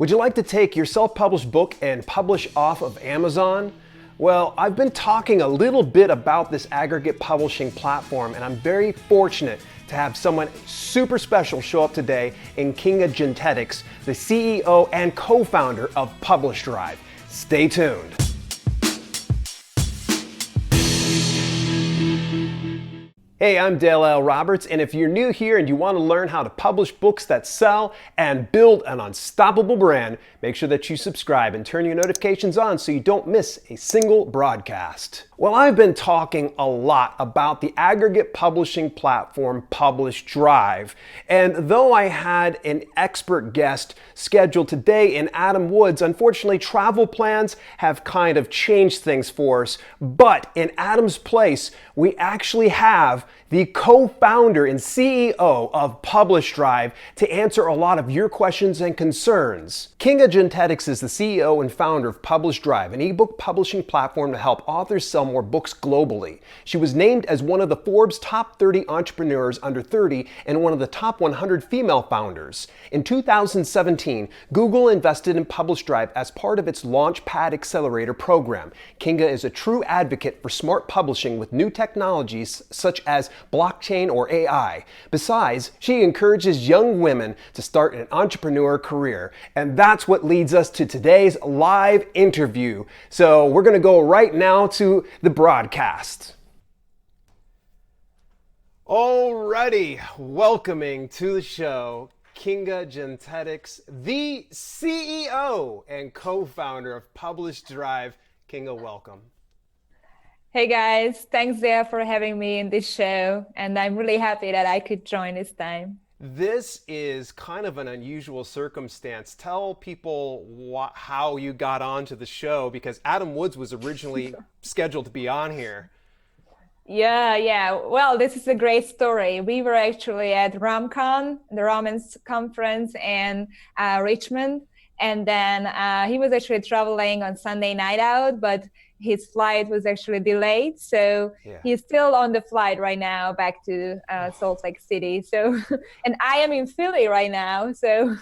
Would you like to take your self-published book and publish off of Amazon? Well, I've been talking a little bit about this aggregate publishing platform, and I'm very fortunate to have someone super special show up today in Kinga Jentetics, the CEO and co-founder of PublishDrive. Stay tuned. Hey, I'm Dale L. Roberts, and if you're new here and you want to learn how to publish books that sell and build an unstoppable brand, make sure that you subscribe and turn your notifications on so you don't miss a single broadcast. Well, I've been talking a lot about the aggregate publishing platform PublishDrive, and though I had an expert guest scheduled today in Adam Woods, unfortunately travel plans have kind of changed things for us, but in Adam's place, we actually have the co-founder and CEO of PublishDrive to answer a lot of your questions and concerns. Kinga Jentetics is the CEO and founder of PublishDrive, an ebook publishing platform to help authors sell more books globally. She was named as one of the Forbes top 30 entrepreneurs under 30 and one of the top 100 female founders. In 2017, Google invested in PublishDrive as part of its Launchpad Accelerator program. Kinga is a true advocate for smart publishing with new technologies such as blockchain or AI. Besides, she encourages young women to start an entrepreneur career. And that's what leads us to today's live interview. So we're going to go right now to the broadcast. Alrighty, welcoming to the show, Kinga Jentetics, the CEO and co-founder of PublishDrive. Kinga, welcome. Hey guys, thanks there for having me in this show, and I'm really happy that I could join this time. This is kind of an unusual circumstance. Tell people how you got onto the show, because Adam Woods was originally scheduled to be on here. Yeah. Well, this is a great story. We were actually at RomCon, the Romance Conference in Richmond, and then he was actually traveling on Sunday night out, but his flight was actually delayed. So he's still on the flight right now back to Salt Lake City. So, and I am in Philly right now. So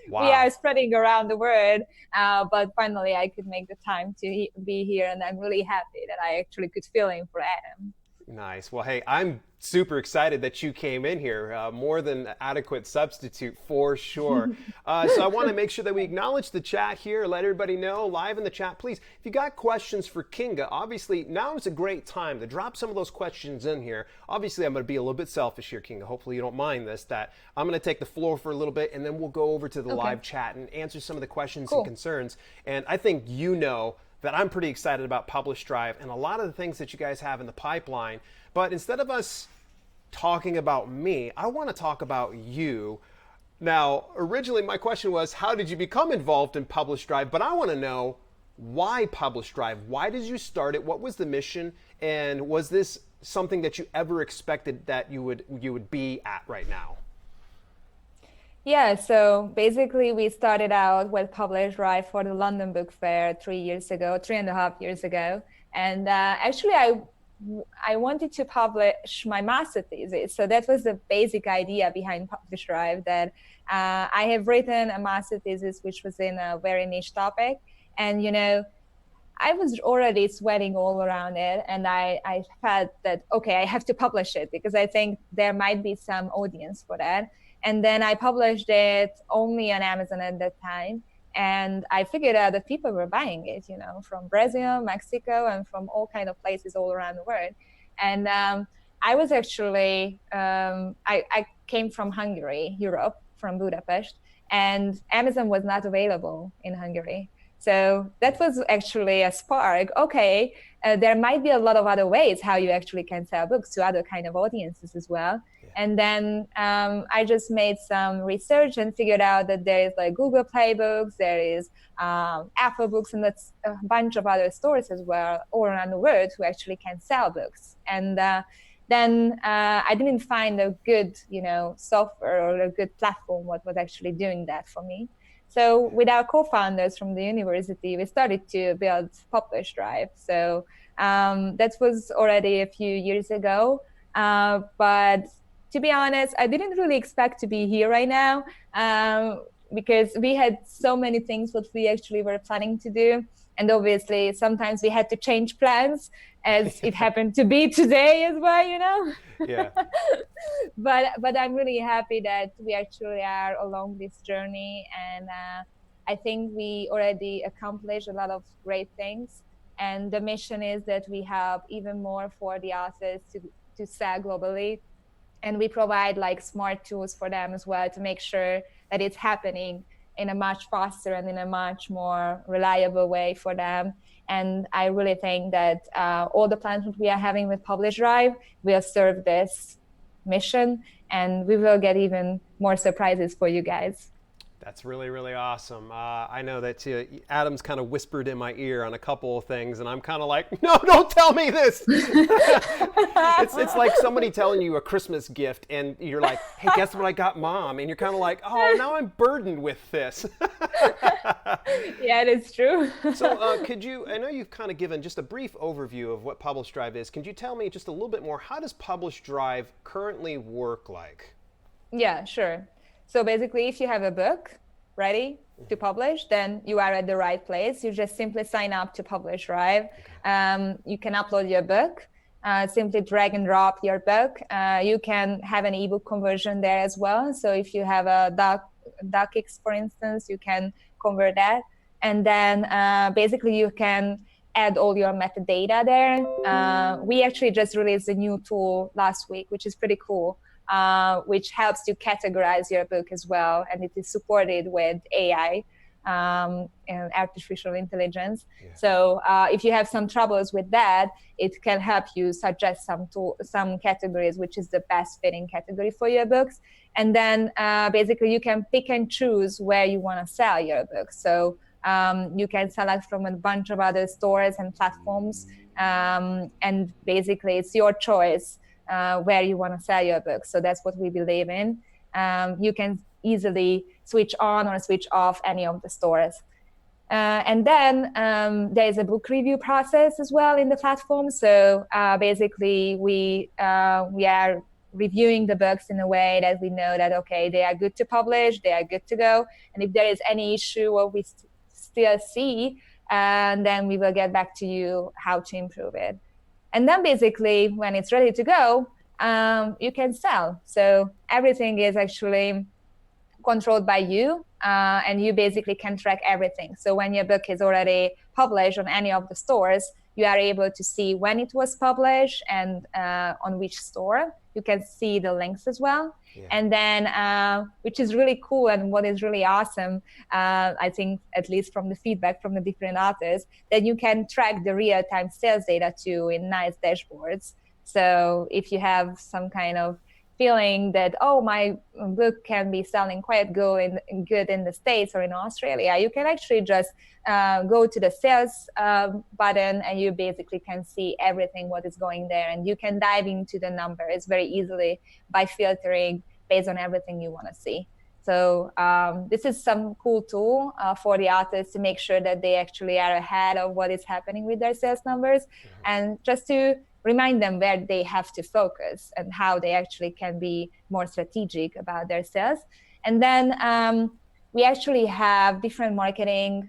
we are spreading around the world. But finally I could make the time to be here. And I'm really happy that I actually could fill in for Adam. Nice. Well, hey, I'm super excited that you came in here. More than adequate substitute for sure. So I want to make sure that we acknowledge the chat here, let everybody know live in the chat. Please, if you got questions for Kinga, obviously now is a great time to drop some of those questions in here. Obviously, I'm going to be a little bit selfish here, Kinga. Hopefully you don't mind this, that I'm going to take the floor for a little bit and then we'll go over to the live chat and answer some of the questions and concerns. And I think you know that I'm pretty excited about PublishDrive and a lot of the things that you guys have in the pipeline. But instead of us talking about me, I want to talk about you. Now, originally my question was, how did you become involved in PublishDrive? But I want to know, why PublishDrive? Why did you start it? What was the mission? And was this something that you ever expected that you would be at right now? Yeah, so basically we started out with PublishDrive for the London Book Fair 3.5 years ago. And actually I wanted to publish my master thesis. So that was the basic idea behind PublishDrive, that I have written a master thesis which was in a very niche topic. And, you know, I was already sweating all around it. And I felt that, okay, I have to publish it because I think there might be some audience for that. And then I published it only on Amazon at that time. And I figured out that people were buying it, you know, from Brazil, Mexico, and from all kinds of places all around the world. And I was actually, I came from Hungary, Europe, from Budapest, and Amazon was not available in Hungary. So that was actually a spark. Okay, there might be a lot of other ways how you actually can sell books to other kind of audiences as well. And then I just made some research and figured out that there is like Google Play Books, there is Apple Books, and that's a bunch of other stores as well all around the world who actually can sell books. And then I didn't find a good, you know, software or a good platform what was actually doing that for me. So with our co-founders from the university, we started to build PublishDrive. So that was already a few years ago. But to be honest, I didn't really expect to be here right now. because we had so many things what we actually were planning to do. And obviously, sometimes we had to change plans, as it happened to be today as well, you know? Yeah. But I'm really happy that we actually are along this journey, and I think we already accomplished a lot of great things. And the mission is that we have even more for the authors to sell globally, and we provide like smart tools for them as well to make sure that it's happening in a much faster and in a much more reliable way for them. And I really think that all the plans that we are having with PublishDrive will serve this mission, and we will get even more surprises for you guys. That's really, really awesome. I know that Adam's kind of whispered in my ear on a couple of things, and I'm kind of like, no, don't tell me this. It's like somebody telling you a Christmas gift, and you're like, hey, guess what I got, Mom? And you're kind of like, oh, now I'm burdened with this. Yeah, it's true. So could you, I know you've kind of given just a brief overview of what PublishDrive is. Can you tell me just a little bit more? How does PublishDrive currently work like? Yeah, sure. So basically, if you have a book ready to publish, then you are at the right place. You just simply sign up to PublishDrive. You can upload your book, simply drag and drop your book. You can have an ebook conversion there as well. So if you have a DocX, for instance, you can convert that. And then basically you can add all your metadata there. We actually just released a new tool last week, which is pretty cool. Which helps you categorize your book as well. And it is supported with AI and artificial intelligence. Yeah. So if you have some troubles with that, it can help you suggest some categories, which is the best fitting category for your books. And then basically you can pick and choose where you want to sell your book. So you can select from a bunch of other stores and platforms. And basically it's your choice where you want to sell your book. So that's what we believe in. You can easily switch on or switch off any of the stores. And then there is a book review process as well in the platform. So basically we are reviewing the books in a way that we know that, okay, they are good to publish, they are good to go. And if there is any issue or we still see, then we will get back to you how to improve it. And then basically when it's ready to go, you can sell. So everything is actually controlled by you, and you basically can track everything. So when your book is already published on any of the stores, you are able to see when it was published and on which store. You can see the links as well. Yeah. And then, which is really cool and what is really awesome, I think, at least from the feedback from the different authors, that you can track the real-time sales data too in nice dashboards. So if you have some kind of feeling that, oh, my book can be selling quite good in the States or in Australia, you can actually just go to the sales button, and you basically can see everything what is going there, and you can dive into the numbers very easily by filtering based on everything you want to see. So this is some cool tool for the authors to make sure that they actually are ahead of what is happening with their sales numbers, and just to remind them where they have to focus and how they actually can be more strategic about their sales. And then we actually have different marketing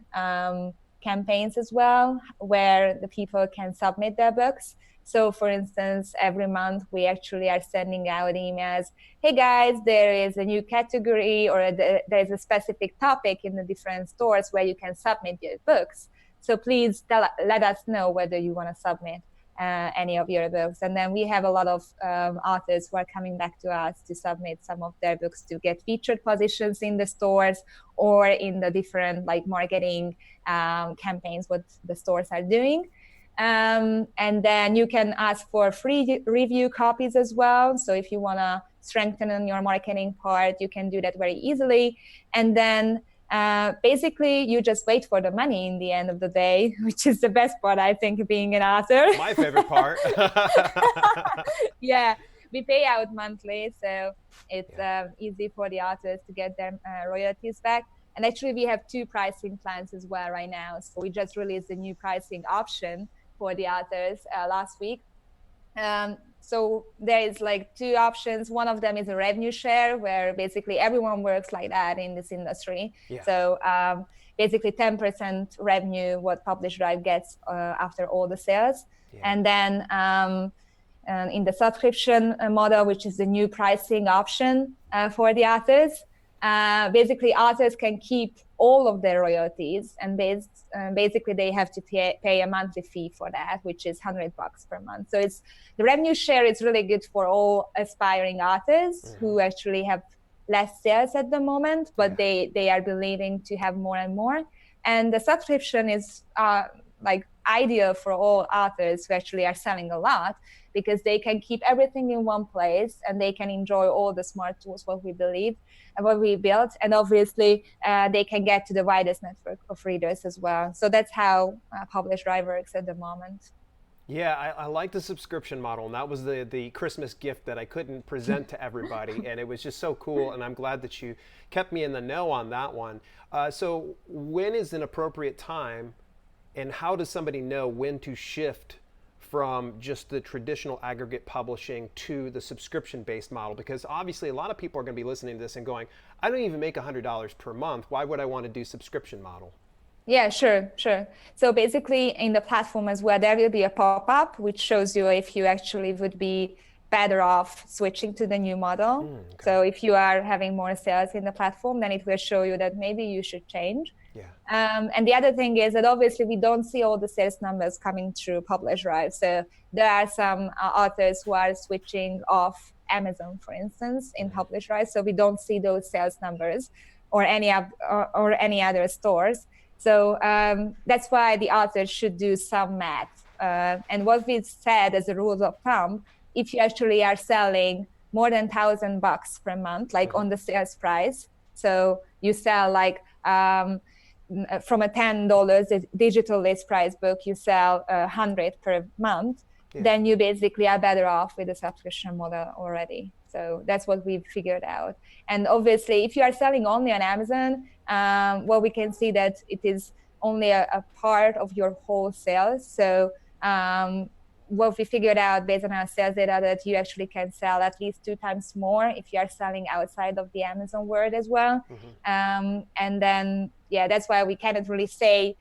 campaigns as well, where the people can submit their books. So for instance, every month we actually are sending out emails. Hey guys, there is a new category, or there is a specific topic in the different stores where you can submit your books. So please let us know whether you want to submit any of your books. And then we have a lot of authors who are coming back to us to submit some of their books to get featured positions in the stores or in the different like marketing campaigns what the stores are doing. And then you can ask for free review copies as well. So if you want to strengthen on your marketing part, you can do that very easily. And then basically you just wait for the money in the end of the day, which is the best part, I think, being an author. My favorite part. Yeah, we pay out monthly, so it's easy for the authors to get their royalties back. And actually we have 2 pricing plans as well right now. So we just released a new pricing option for the authors last week. So there is like two options. One of them is a revenue share, where basically everyone works like that in this industry. Yeah. So basically 10% revenue what PublishDrive gets after all the sales. Yeah. And then in the subscription model, which is the new pricing option for the authors, basically authors can keep all of their royalties, and basically they have to pay a monthly fee for that, which is $100 per month. So it's the revenue share is really good for all aspiring authors who actually have less sales at the moment, but they are believing to have more and more. And the subscription is like ideal for all authors who actually are selling a lot, because they can keep everything in one place and they can enjoy all the smart tools what we believe and what we built, and obviously they can get to the widest network of readers as well. So that's how PublishDrive works at the moment. Yeah, I like the subscription model, and that was the Christmas gift that I couldn't present to everybody, and it was just so cool, and I'm glad that you kept me in the know on that one. So when is an appropriate time, and how does somebody know when to shift from just the traditional aggregate publishing to the subscription-based model? Because obviously a lot of people are going to be listening to this and going, I don't even make $100 per month. Why would I want to do subscription model? Yeah, sure. So basically in the platform as well, there will be a pop-up which shows you if you actually would be better off switching to the new model. Okay. So if you are having more sales in the platform, then it will show you that maybe you should change. Yeah. And the other thing is that obviously we don't see all the sales numbers coming through PublishDrive. So there are some authors who are switching off Amazon, for instance, in PublishDrive. So we don't see those sales numbers or any other stores. So that's why the author should do some math. And what we said as a rule of thumb, if you actually are selling more than $1,000 per month, like on the sales price, so you sell like from a $10 digital list price book, you sell 100 per month, then you basically are better off with the subscription model already. So that's what we've figured out. And obviously, if you are selling only on Amazon, well, we can see that it is only a part of your whole sales. So what we figured out based on our sales data, that you actually can sell at least 2 times more if you are selling outside of the Amazon world as well. And then, yeah, that's why we cannot really say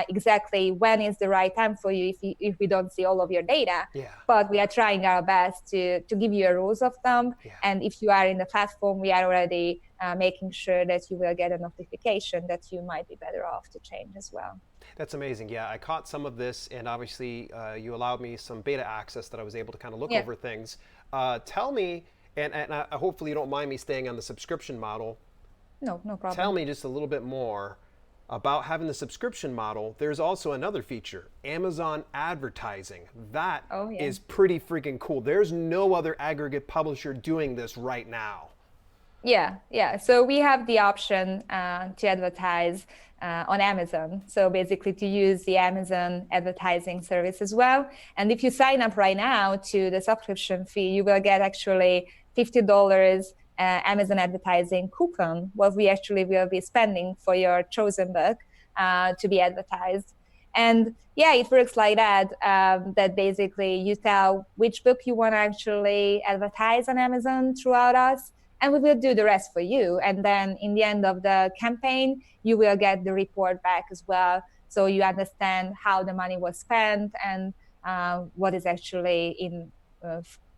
exactly when is the right time for you if we don't see all of your data. But we are trying our best to give you a rules of thumb. And if you are in the platform, we are already making sure that you will get a notification that you might be better off to change as well. That's amazing. Yeah, I caught some of this, and obviously you allowed me some beta access that I was able to kind of look over things. Tell me, and hopefully you don't mind me staying on the subscription model. No problem. Tell me just a little bit more about having the subscription model. There's also another feature, Amazon advertising. That is pretty freaking cool. There's no other aggregate publisher doing this right now. Yeah. So we have the option to advertise on Amazon. So basically to use the Amazon advertising service as well. And if you sign up right now to the subscription fee, you will get actually $50 Amazon advertising coupon, what we actually will be spending for your chosen book to be advertised. And yeah, it works like that, that basically you tell which book you want to actually advertise on Amazon throughout us, and we will do the rest for you. And then in the end of the campaign, you will get the report back as well. So you understand how the money was spent and what is actually in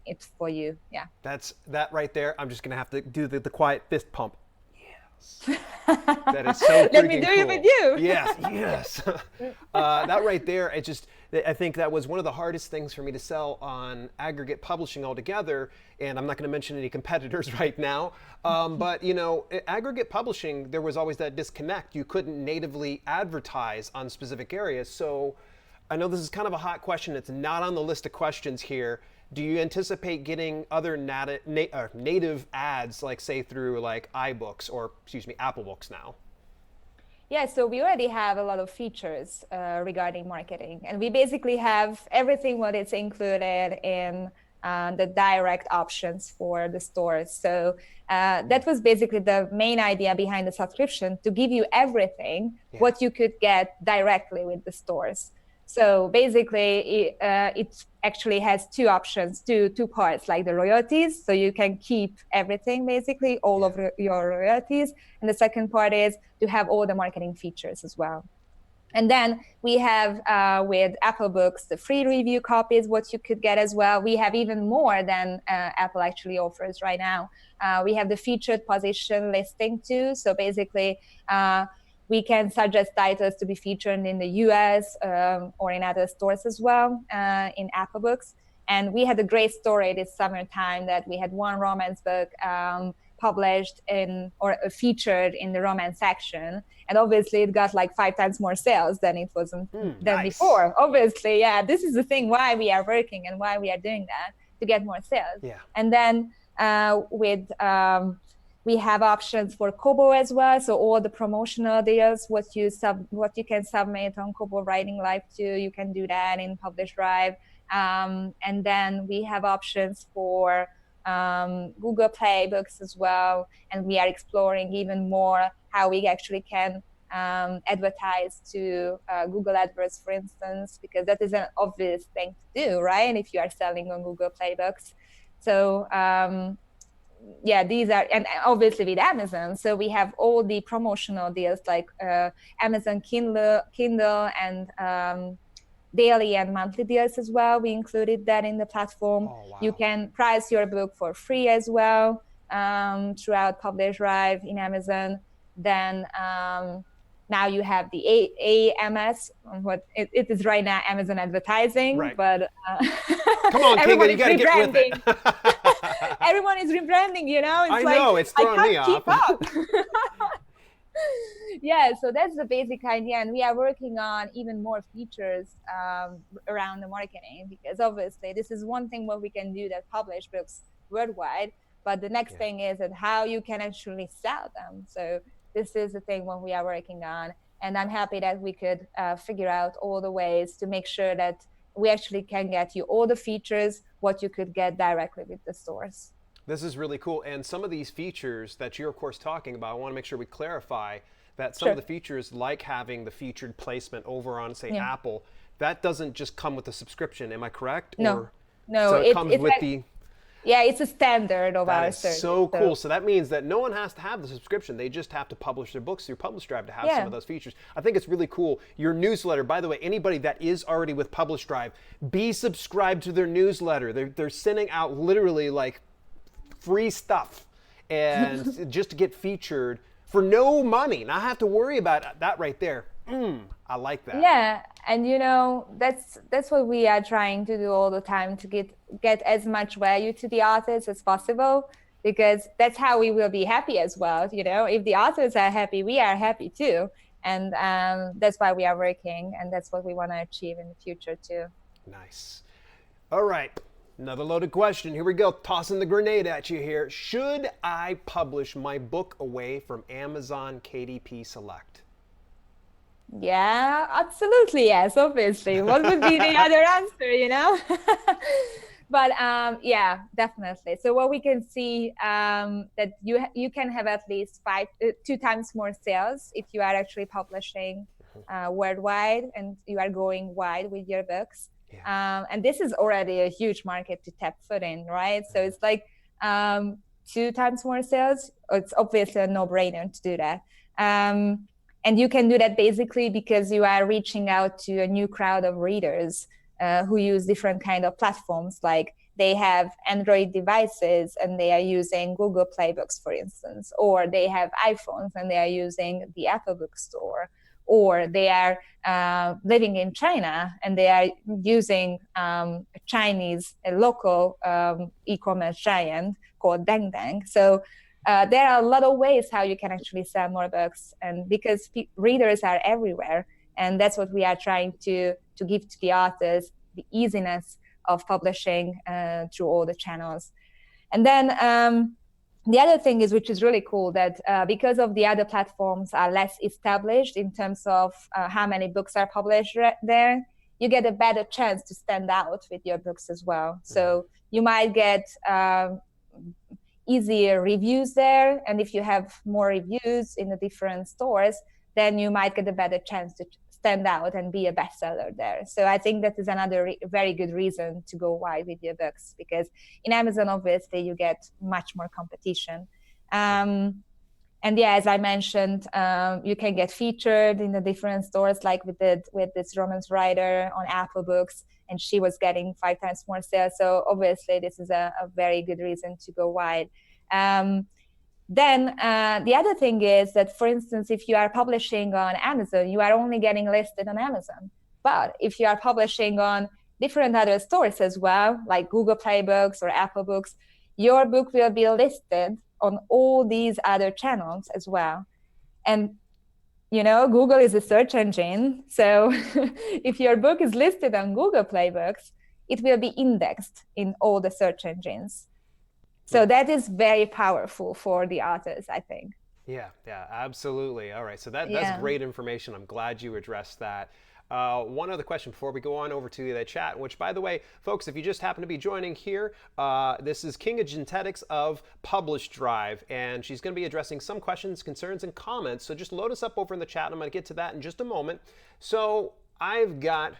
it for you. Yeah. That right there. I'm just going to have to do the quiet fist pump. Yes. That is so freaking Let me do cool. it with you. Yes. That right there, I think that was one of the hardest things for me to sell on aggregate publishing altogether. And I'm not going to mention any competitors right now. But, aggregate publishing, there was always that disconnect. You couldn't natively advertise on specific areas. So I know this is kind of a hot question. It's not on the list of questions here. Do you anticipate getting other native ads, like say through like iBooks or Apple Books now? Yeah, so we already have a lot of features regarding marketing, and we basically have everything what is included in the direct options for the stores. So that was basically the main idea behind the subscription, to give you everything what you could get directly with the stores. So basically, it actually has two options, two parts, like the royalties. So you can keep everything, basically, all of your royalties. And the second part is to have all the marketing features as well. And then we have with Apple Books, the free review copies, what you could get as well. We have even more than Apple actually offers right now. We have the featured position listing too. So basically, we can suggest titles to be featured in the US or in other stores as well in Apple Books. And we had a great story this summertime that we had one romance book published in or featured in the romance section, and obviously it got like 5 times more sales than it was than nice. before. Obviously, yeah, this is the thing why we are working and why we are doing that, to get more sales. Yeah. And then with we have options for Kobo as well. So all the promotional deals, what you can submit on Kobo Writing Live too, you can do that in PublishDrive. And then we have options for Google Play Books as well. And we are exploring even more how we actually can advertise to Google AdWords, for instance, because that is an obvious thing to do, right? And if you are selling on Google Play Books. So yeah, these are, and obviously with Amazon. So we have all the promotional deals like Amazon Kindle and daily and monthly deals as well. We included that in the platform. Oh, wow. You can price your book for free as well throughout PublishDrive in Amazon. Then now you have the AMS, what it is right now, Amazon advertising, right. But come on, Kinga, you gotta get with it. Everyone is rebranding, you know. I know, it's throwing me off. I can't keep up. Yeah, so that's the basic idea, and we are working on even more features around the marketing, because obviously this is one thing what we can do that publish books worldwide, but the next thing is that how you can actually sell them. So this is the thing what we are working on, and I'm happy that we could figure out all the ways to make sure that we actually can get you all the features what you could get directly with the stores. This is really cool. And some of these features that you're, of course, talking about, I want to make sure we clarify that some of the features, like having the featured placement over on, say, Apple, that doesn't just come with the subscription. Am I correct? No. So it comes with the... Yeah, it's a standard of our service. So cool. So that means that no one has to have the subscription. They just have to publish their books through PublishDrive to have some of those features. I think it's really cool. Your newsletter, by the way, anybody that is already with PublishDrive, be subscribed to their newsletter. They're sending out literally like free stuff and just to get featured for no money. Not have to worry about that right there. I like that. Yeah, and you know, that's what we are trying to do all the time, to get as much value to the authors as possible, because that's how we will be happy as well. You know, if the authors are happy, we are happy too. And that's why we are working, and that's what we want to achieve in the future too. Nice. All right. Another loaded question. Here we go. Tossing the grenade at you here. Should I publish my book away from Amazon KDP Select? Yeah, absolutely. Yes, obviously. What would be the other answer, you know? But yeah, definitely. So what we can see that you can have at least 2 times more sales if you are actually publishing worldwide and you are going wide with your books. And this is already a huge market to tap foot in, right? So it's like 2 times more sales. It's obviously a no-brainer to do that. And you can do that basically because you are reaching out to a new crowd of readers who use different kind of platforms. Like they have Android devices and they are using Google Play Books, for instance, or they have iPhones and they are using the Apple Bookstore, or they are living in China and they are using a local e-commerce giant called Dangdang. So there are a lot of ways how you can actually sell more books, and because readers are everywhere, and that's what we are trying to give to the authors, the easiness of publishing through all the channels. And then the other thing is, which is really cool, that because of the other platforms are less established in terms of how many books are published there, you get a better chance to stand out with your books as well. So you might get easier reviews there, and if you have more reviews in the different stores, then you might get a better chance to stand out and be a bestseller there. So I think that is another very good reason to go wide with your books, because in Amazon, obviously, you get much more competition. And yeah, as I mentioned, you can get featured in the different stores, like we did with this romance writer on Apple Books, and she was getting 5 times more sales. So obviously, this is a very good reason to go wide. Then the other thing is that, for instance, if you are publishing on Amazon, you are only getting listed on Amazon. But if you are publishing on different other stores as well, like Google Play Books or Apple Books, your book will be listed on all these other channels as well. And Google is a search engine. So if your book is listed on Google Play Books, it will be indexed in all the search engines. So that is very powerful for the authors, I think. Yeah, absolutely. All right, so that's great information. I'm glad you addressed that. One other question before we go on over to the chat, which, by the way, folks, if you just happen to be joining here, this is Kinga Genetics of PublishDrive, and she's going to be addressing some questions, concerns, and comments. So just load us up over in the chat, and I'm going to get to that in just a moment. So I've got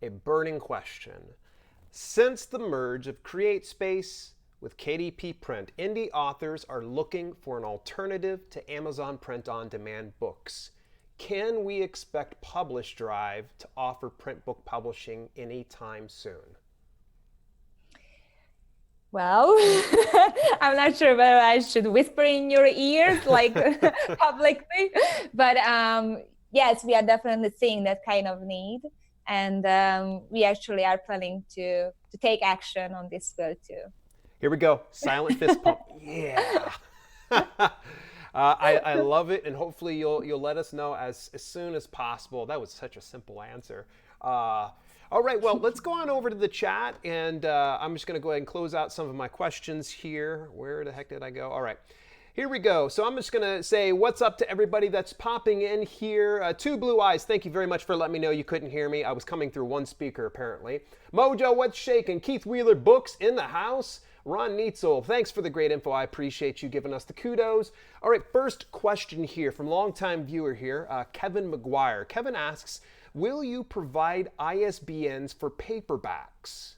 a burning question. Since the merge of CreateSpace with KDP Print, indie authors are looking for an alternative to Amazon print-on-demand books. Can we expect PublishDrive to offer print book publishing anytime soon? Well, I'm not sure whether I should whisper in your ears like publicly, but yes, we are definitely seeing that kind of need, and we actually are planning to take action on this field too. Here we go, silent fist pump. Yeah. I love it, and hopefully you'll let us know as soon as possible. That was such a simple answer. All right, well, let's go on over to the chat, and I'm just going to go ahead and close out some of my questions here. Where the heck did I go? All right, here we go. So I'm just going to say what's up to everybody that's popping in here. Two Blue Eyes, thank you very much for letting me know you couldn't hear me. I was coming through one speaker, apparently. Mojo, what's shaking? Keith Wheeler Books in the house. Ron Neitzel, thanks for the great info. I appreciate you giving us the kudos. All right, first question here from longtime viewer here, Kevin McGuire. Kevin asks, will you provide ISBNs for paperbacks?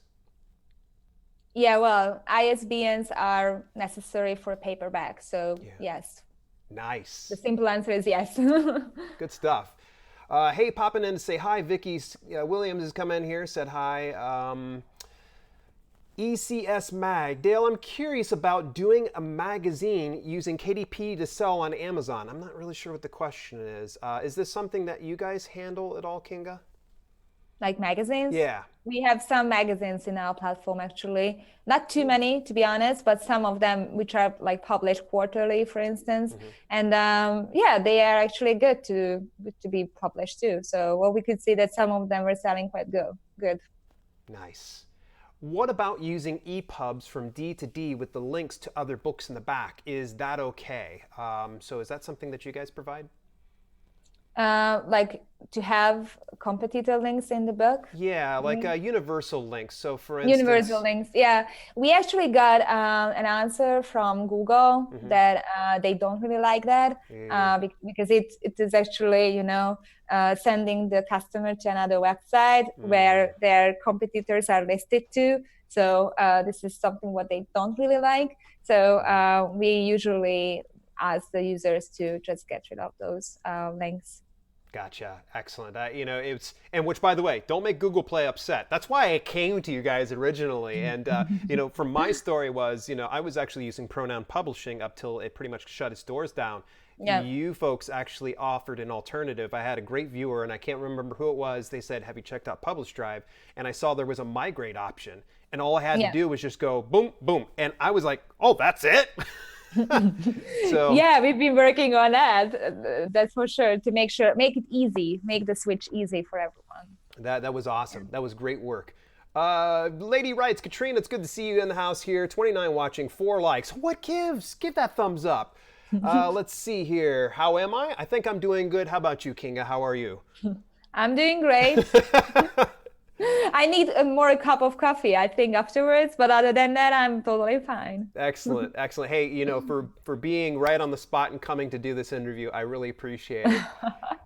Yeah, well, ISBNs are necessary for paperback, so yes. Nice. The simple answer is yes. Good stuff. Hey, popping in to say hi. Vicky Williams has come in here, said hi. ECS Mag. Dale, I'm curious about doing a magazine using KDP to sell on Amazon. I'm not really sure what the question is. Is this something that you guys handle at all, Kinga? Like magazines? Yeah. We have some magazines in our platform, actually. Not too many, to be honest, but some of them which are like published quarterly, for instance. And yeah, they are actually good to be published too. So well, we could see that some of them were selling quite good. Nice. What about using EPUBs from D to D with the links to other books in the back? Is that okay? So is that something that you guys provide? Like to have competitor links in the book? Yeah, like universal links. So for instance... Universal links, yeah. We actually got an answer from Google that they don't really like that because it is actually, sending the customer to another website where their competitors are listed to. So this is something what they don't really like. So we usually ask the users to just get rid of those links. Gotcha. Excellent. And which, by the way, don't make Google Play upset. That's why I came to you guys originally. And, from my story was, I was actually using Pronoun Publishing up till it pretty much shut its doors down. Yeah. You folks actually offered an alternative. I had a great viewer, and I can't remember who it was. They said, have you checked out PublishDrive? And I saw there was a migrate option. And all I had to do was just go boom, boom. And I was like, oh, that's it? So yeah, we've been working on that. That's for sure, to make it easy, make the switch easy for everyone. That was awesome. That was great work. Lady writes, Katrina, it's good to see you in the house here. 29 watching, 4 likes. What gives? Give that thumbs up. Let's see here. How am I? I think I'm doing good. How about you, Kinga? How are you? I'm doing great. I need more cup of coffee, I think, afterwards. But other than that, I'm totally fine. Excellent. Excellent. Hey, for being right on the spot and coming to do this interview, I really appreciate it.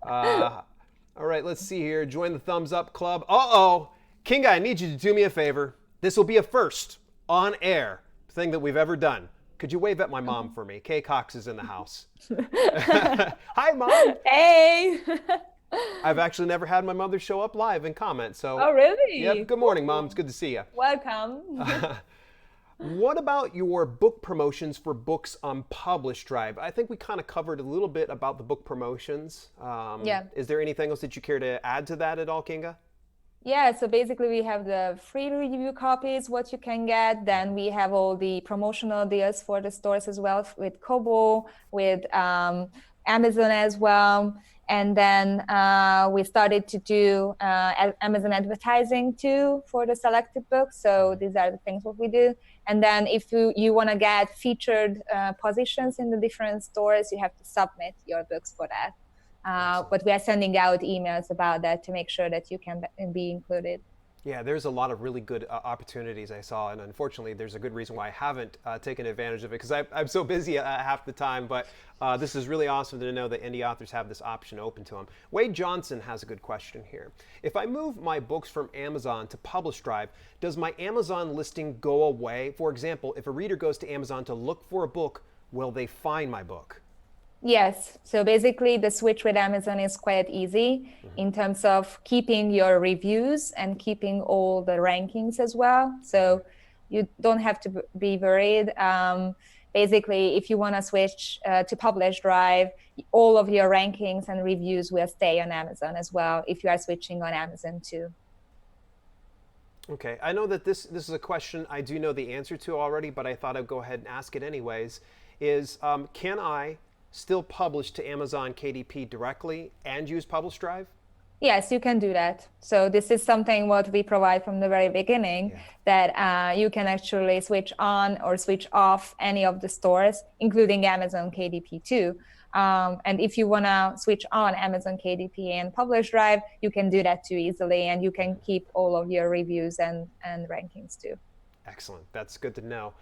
All All right, let's see here. Join the thumbs up club. Uh-oh. Kinga, I need you to do me a favor. This will be a first on air thing that we've ever done. Could you wave at my mom for me? Kay Cox is in the house. Hi, Mom. Hey. I've actually never had my mother show up live and comment. So, Oh, really? yep. Good morning, Mom. It's good to see you. Welcome. What about your book promotions for books on PublishDrive? I think we kind of covered a little bit about the book promotions. Yeah. Is there anything else that you care to add to that at all, Kinga? Yeah, so basically we have the free review copies, what you can get. Then we have all the promotional deals for the stores as well with Kobo, with Amazon as well. And then we started to do Amazon advertising too for the selected books. So these are the things what we do. And then if you want to get featured positions in the different stores, you have to submit your books for that. But we are sending out emails about that to make sure that you can be included. Yeah, there's a lot of really good opportunities I saw, and unfortunately, there's a good reason why I haven't taken advantage of it because I'm so busy half the time. But this is really awesome to know that indie authors have this option open to them. Wade Johnson has a good question here. If I move my books from Amazon to PublishDrive, does my Amazon listing go away? For example, if a reader goes to Amazon to look for a book, will they find my book? Yes. So basically, the switch with Amazon is quite easy in terms of keeping your reviews and keeping all the rankings as well. So you don't have to be worried. Basically, if you want to switch to PublishDrive, all of your rankings and reviews will stay on Amazon as well if you are switching on Amazon too. Okay, I know that this is a question I do know the answer to already, but I thought I'd go ahead and ask it anyways. Can I still publish to Amazon KDP directly and use PublishDrive? Yes, you can do that. So this is something what we provide from the very beginning, that you can actually switch on or switch off any of the stores, including Amazon KDP too. And if you want to switch on Amazon KDP and PublishDrive, you can do that too easily, and you can keep all of your reviews and rankings too. Excellent. That's good to know.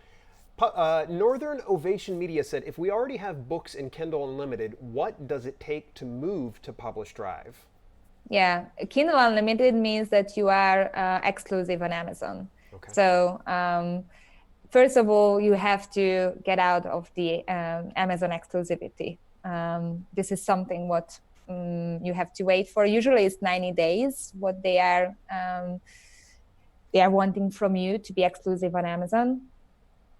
Northern Ovation Media said, if we already have books in Kindle Unlimited, what does it take to move to PublishDrive? Yeah, Kindle Unlimited means that you are exclusive on Amazon. Okay. So first of all, you have to get out of the Amazon exclusivity. This is something what you have to wait for. Usually it's 90 days, what they are wanting from you to be exclusive on Amazon.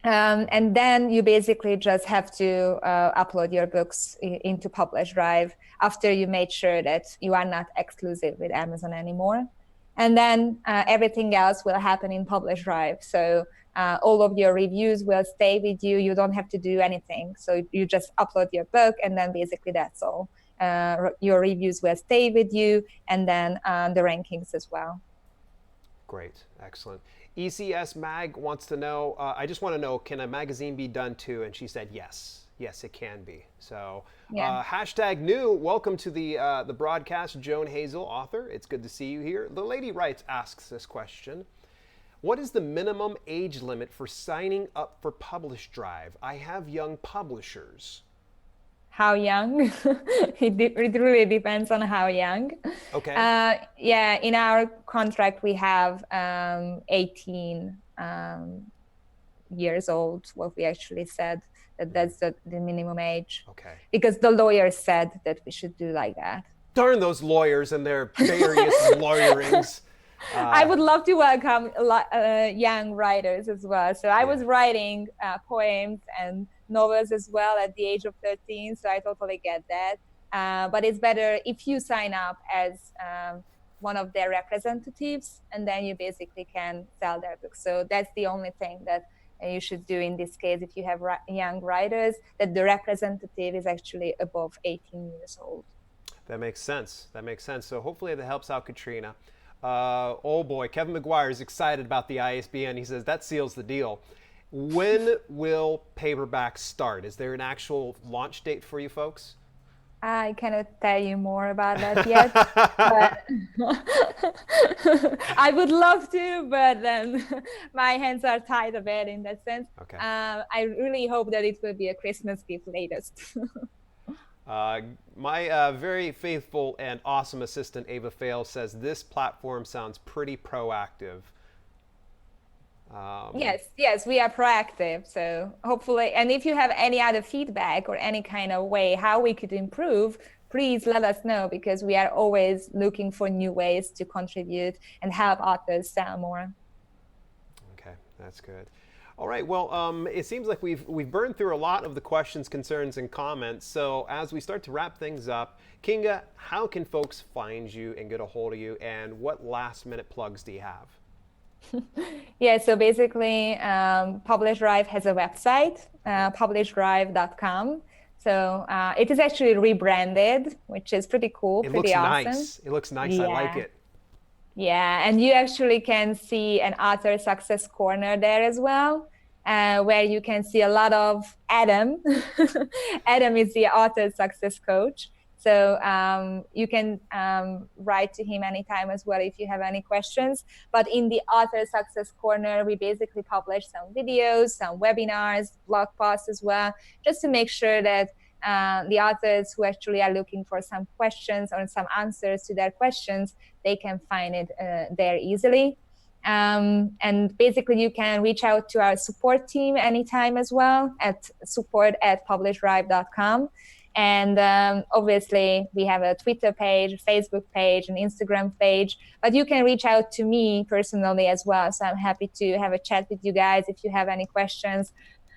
And then you basically just have to upload your books into PublishDrive after you made sure that you are not exclusive with Amazon anymore. And then everything else will happen in PublishDrive. So all of your reviews will stay with you. You don't have to do anything. So you just upload your book, and then basically that's all. Your reviews will stay with you, and then the rankings as well. Great. Excellent. ECS Mag wants to know, I just want to know, can a magazine be done too? And she said yes. Yes, it can be. So hashtag new. Welcome to the broadcast, Joan Hazel, author. It's good to see you here. The lady asks this question. What is the minimum age limit for signing up for PublishDrive? I have young publishers. How young? It really depends on how young. Okay. Yeah, in our contract we have 18 years old. What we actually said that's the minimum age. Okay. Because the lawyers said that we should do like that. Darn those lawyers and their various lawyerings. I would love to welcome young writers as well. So I was writing poems and novels as well at the age of 13, so I totally get that. But it's better if you sign up as one of their representatives, and then you basically can sell their books. So that's the only thing that you should do in this case if you have young writers, that the representative is actually above 18 years old. That makes sense. That makes sense. So hopefully that helps out Katrina. Oh boy, Kevin McGuire is excited about the ISBN. He says that seals the deal. When will paperback start? Is there an actual launch date for you folks? I cannot tell you more about that yet. But I would love to, but then my hands are tied a bit in that sense. Okay. I really hope that it will be a Christmas gift latest. My very faithful and awesome assistant, Ava Fail, says this platform sounds pretty proactive. Yes, we are proactive. So hopefully, and if you have any other feedback or any kind of way how we could improve, please let us know, because we are always looking for new ways to contribute and help authors sell more. Okay, that's good. All right. Well, it seems like we've burned through a lot of the questions, concerns, and comments. So as we start to wrap things up, Kinga, how can folks find you and get a hold of you? And what last-minute plugs do you have? Yeah, so basically, PublishDrive has a website, PublishDrive.com. So it is actually rebranded, which is pretty cool, It pretty looks awesome. nice. It looks nice. I like Yeah. it. Yeah, and you actually can see an author success corner there as well, where you can see a lot of Adam. Adam is the author success coach. So you can write to him anytime as well if you have any questions. But in the author success corner, we basically publish some videos, some webinars, blog posts as well, just to make sure that the authors who actually are looking for some questions or some answers to their questions, they can find it there easily. And basically, you can reach out to our support team anytime as well at support@publishdrive.com. And obviously, we have a Twitter page, Facebook page, an Instagram page, but you can reach out to me personally as well. So I'm happy to have a chat with you guys if you have any questions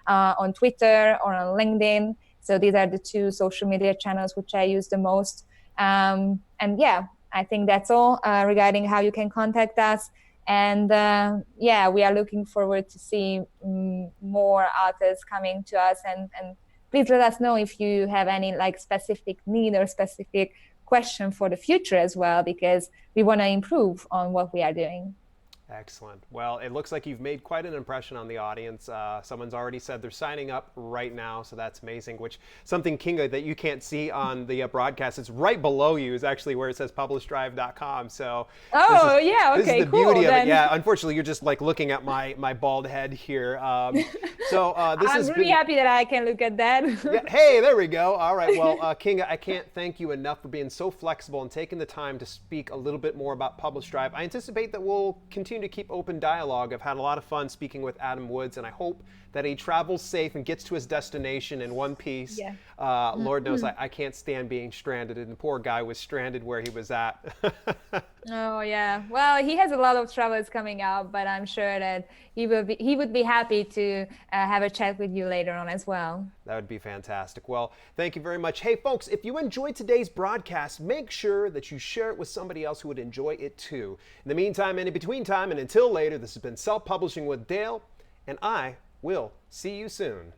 on Twitter or on LinkedIn. So these are the two social media channels which I use the most. And yeah, I think that's all regarding how you can contact us. And yeah, we are looking forward to see more authors coming to us. And please let us know if you have any like specific need or specific question for the future as well, because we want to improve on what we are doing. Excellent. Well, it looks like you've made quite an impression on the audience. Someone's already said they're signing up right now, so that's amazing. Which something, Kinga, that you can't see on the broadcast, it's right below you is actually where it says publishdrive.com. So Oh, yeah, this is okay, the cool. beauty of Then it. Yeah, unfortunately, you're just like looking at my bald head here. This I'm has really been. happy that I can look at that. Yeah, hey, there we go. All right. Well, Kinga, I can't thank you enough for being so flexible and taking the time to speak a little bit more about PublishDrive. I anticipate that we'll continue to keep open dialogue. I've had a lot of fun speaking with Adam Woods, and I hope that he travels safe and gets to his destination in one piece. Yeah. Lord knows I can't stand being stranded, and the poor guy was stranded where he was at. Oh yeah. Well, he has a lot of travels coming up, but I'm sure that he would be happy to have a chat with you later on as well. That would be fantastic. Well, thank you very much. Hey, folks, if you enjoyed today's broadcast, make sure that you share it with somebody else who would enjoy it too. In the meantime and in between time and until later, this has been Self-Publishing with Dale, and I will see you soon.